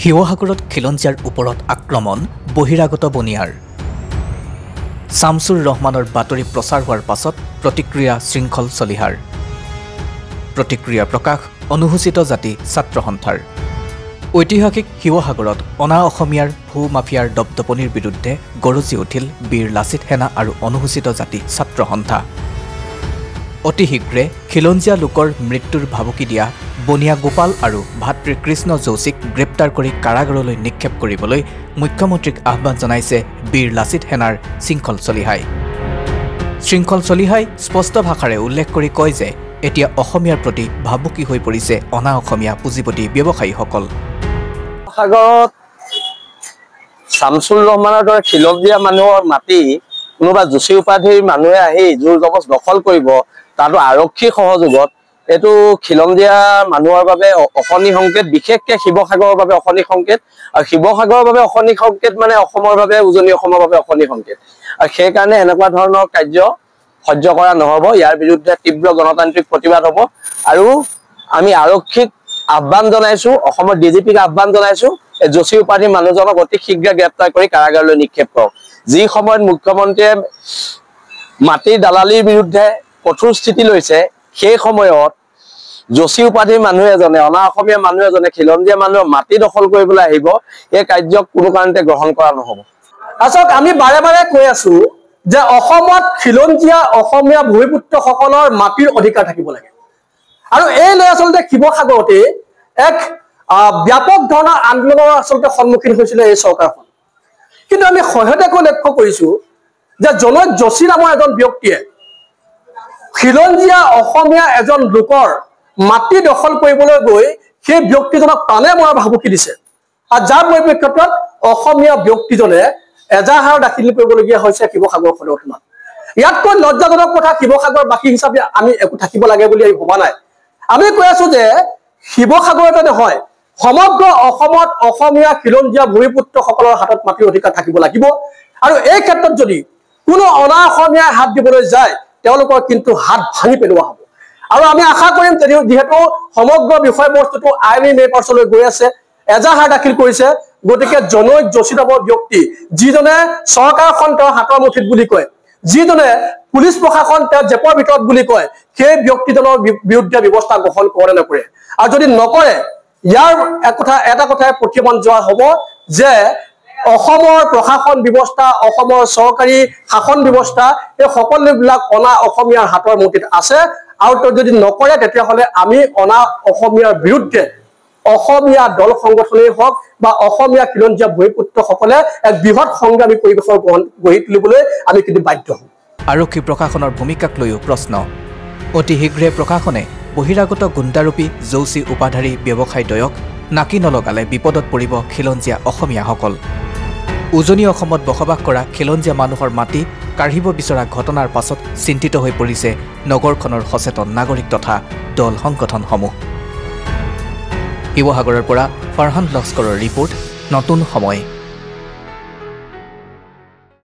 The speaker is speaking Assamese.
শিৱসাগৰত খিলঞ্জীয়াৰ ওপৰত আক্ৰমণ বহিৰাগত বনিয়াৰ শামছুৰ ৰহমানৰ বাতৰি প্ৰচাৰ হোৱাৰ পাছত প্ৰতিক্ৰিয়া শৃংখল চলিহাৰ প্ৰতিক্ৰিয়া প্ৰকাশ অনুসূচিত জাতি ছাত্ৰ সন্থাৰ ঐতিহাসিক শিৱসাগৰত অনা অসমীয়াৰ ভূ মাফিয়াৰ দপদপনিৰ বিৰুদ্ধে গৰজি উঠিল বীৰ লাচিত সেনা আৰু অনুসূচিত জাতি ছাত্ৰ সন্থা অতি শীঘ্ৰে খিলঞ্জীয়া লোকৰ মৃত্যুৰ ভাবুকি দিয়া বনিয়া গোপাল আৰু ভাতৃ কৃষ্ণ যোশীক গ্ৰেপ্তাৰ কৰি কাৰাগাৰলৈ নিক্ষেপ কৰিবলৈ মুখ্যমন্ত্ৰীক আহ্বান জনাইছে বীৰ লাচিত সেনাৰ শৃংখল চলিহাই স্পষ্ট ভাষাৰে উল্লেখ কৰি কয় যে এতিয়া অসমীয়াৰ প্ৰতি ভাবুকি হৈ পৰিছে অনা অসমীয়া পুঁজিপতি ব্যৱসায়ীসকল সাগৰত শামছুৰ ৰহমানৰ দৰে খিলঞ্জীয়া মানুহৰ মাটি কোনোবা যোশী উপাধিৰ মানুহে আহি জোৰ জবজ দখল কৰিব তাতো আৰক্ষী সহযোগত এটো খিলঞ্জীয়া মানুহৰ বাবে অশনি সংকেত বিশেষকৈ শিৱসাগৰৰ বাবে অশনি সংকেত আৰু শিৱসাগৰৰ বাবে অশনি সংকেত মানে অসমৰ বাবে উজনি অসমৰ বাবে অশনি সংকেত আৰু সেই কাৰণে এনেকুৱা ধৰণৰ কাৰ্য সহ্য কৰা নহব ইয়াৰ বিৰুদ্ধে তীব্ৰ গণতান্ত্ৰিক প্ৰতিবাদ হ'ব আৰু আমি আৰক্ষীক আহ্বান জনাইছো অসমৰ ডিজিপিক আহ্বান জনাইছো যোশী উপাধিৰ মানুহজনক অতি শীঘ্ৰে গ্ৰেপ্তাৰ কৰি কাৰাগাৰলৈ নিক্ষেপ কৰক যি সময়ত মুখ্যমন্ত্ৰীয়ে মাটিৰ দালালিৰ বিৰুদ্ধে কঠোৰ স্থিতি লৈছে সেই সময়ত যোশী উপাধিৰ মানুহ এজনে অনা অসমীয়া মানুহ এজনে খিলঞ্জীয়া মানুহৰ মাটি দখল কৰিবলৈ আহিব এই কাৰ্যক কোনো কাৰণতে গ্ৰহণ কৰা নহব আচলতে আমি বাৰে বাৰে কৈ আছো যে অসমত খিলঞ্জীয়া অসমীয়া ভূমিপুত্ৰসকলৰ মাটিৰ অধিকাৰ থাকিব লাগে আৰু এই লৈ আচলতে শিৱসাগৰতে এক ব্যাপক ধৰণৰ আন্দোলনৰ আচলতে সন্মুখীন হৈছিল এই চৰকাৰখন কিন্তু আমি সহজকৈ লক্ষ্য কৰিছো যে জনৈক যোশী নামৰ এজন ব্যক্তিয়ে খিলঞ্জীয়া অসমীয়া এজন লোকৰ মাটি দখল কৰিবলৈ গৈ সেই ব্যক্তিজনক প্ৰাণে মৰাৰ ভাবুকি দিছে আৰু যাৰ পৰিপ্ৰেক্ষিতত অসমীয়া ব্যক্তিজনে এজাহাৰ দাখিল কৰিবলগীয়া হৈছে শিৱসাগৰ সদৰখনত ইয়াতকৈ লজ্জাজনক কথা শিৱসাগৰবাসী হিচাপে আমি একো থাকিব লাগে বুলি আমি ভবা নাই আমি কৈ আছো যে শিৱসাগৰতে নহয় সমগ্ৰ অসমত অসমীয়া খিলঞ্জীয়া ভূমিপুত্ৰসকলৰ হাতত মাটিৰ অধিকাৰ থাকিব লাগিব আৰু এই ক্ষেত্ৰত যদি কোনো অনা অসমীয়াই হাত দিবলৈ যায় তেওঁলোকৰ কিন্তু হাত ভাঙি পেলোৱা হ'ব আৰু আমি আশা কৰিম যিহেতু সমগ্ৰ বিষয়বস্তুটো আইনী মেপাৰ্চলৈ গৈ আছে এজাহাৰ দাখিল কৰিছে গতিকে জনৈক যোশী নামৰ ব্যক্তি যিজনে চৰকাৰখন তেওঁৰ হাতৰ মুঠিত বুলি কয় যিজনে পুলিচ প্ৰশাসন তেওঁৰ জেপৰ ভিতৰত বুলি কয় সেই ব্যক্তিজনৰ বিৰুদ্ধে ব্যৱস্থা গ্ৰহণ কৰে নকৰে আৰু যদি নকৰে ইয়াৰ এটা কথাই প্ৰতিমান যোৱা হ'ব যে অসমৰ প্ৰশাসন ব্যৱস্থা অসমৰ চৰকাৰী শাসন ব্যৱস্থা এই সকলোবিলাক অনা অসমীয়াৰ হাতৰ মুঠিত আছে আৰু যদি নকৰে তেতিয়াহ'লে আমি অনা অসমীয়াৰ বিৰুদ্ধে অসমীয়া দল সংগঠনেই হওক বা অসমীয়া খিলঞ্জীয়া ভূমিপুত্ৰসকলে এক বৃহৎ সংগ্ৰামী পৰিৱেশৰ গঢ়ি তুলিবলৈ আমি কিন্তু বাধ্য হ'ম আৰক্ষী প্ৰশাসনৰ ভূমিকাক লৈও প্ৰশ্ন অতি শীঘ্ৰে প্ৰশাসনে বহিৰাগত গুণ্ডাৰূপী যোশী উপাধাৰী ব্যৱসায়ীদ্বয়ক নাকি নলগালে বিপদত পৰিব খিলঞ্জীয়া অসমীয়াসকল উজনি অসমত বসবাস কৰা খিলঞ্জীয়া মানুহৰ মাটি কাঢ়িব বিচৰা ঘটনাৰ পাছত চিন্তিত হৈ পৰিছে নগৰখনৰ সচেতন নাগৰিক তথা দল সংগঠনসমূহ শিৱসাগৰৰ পৰা ফাৰহান লস্কৰৰ ৰিপৰ্ট নতুন সময়।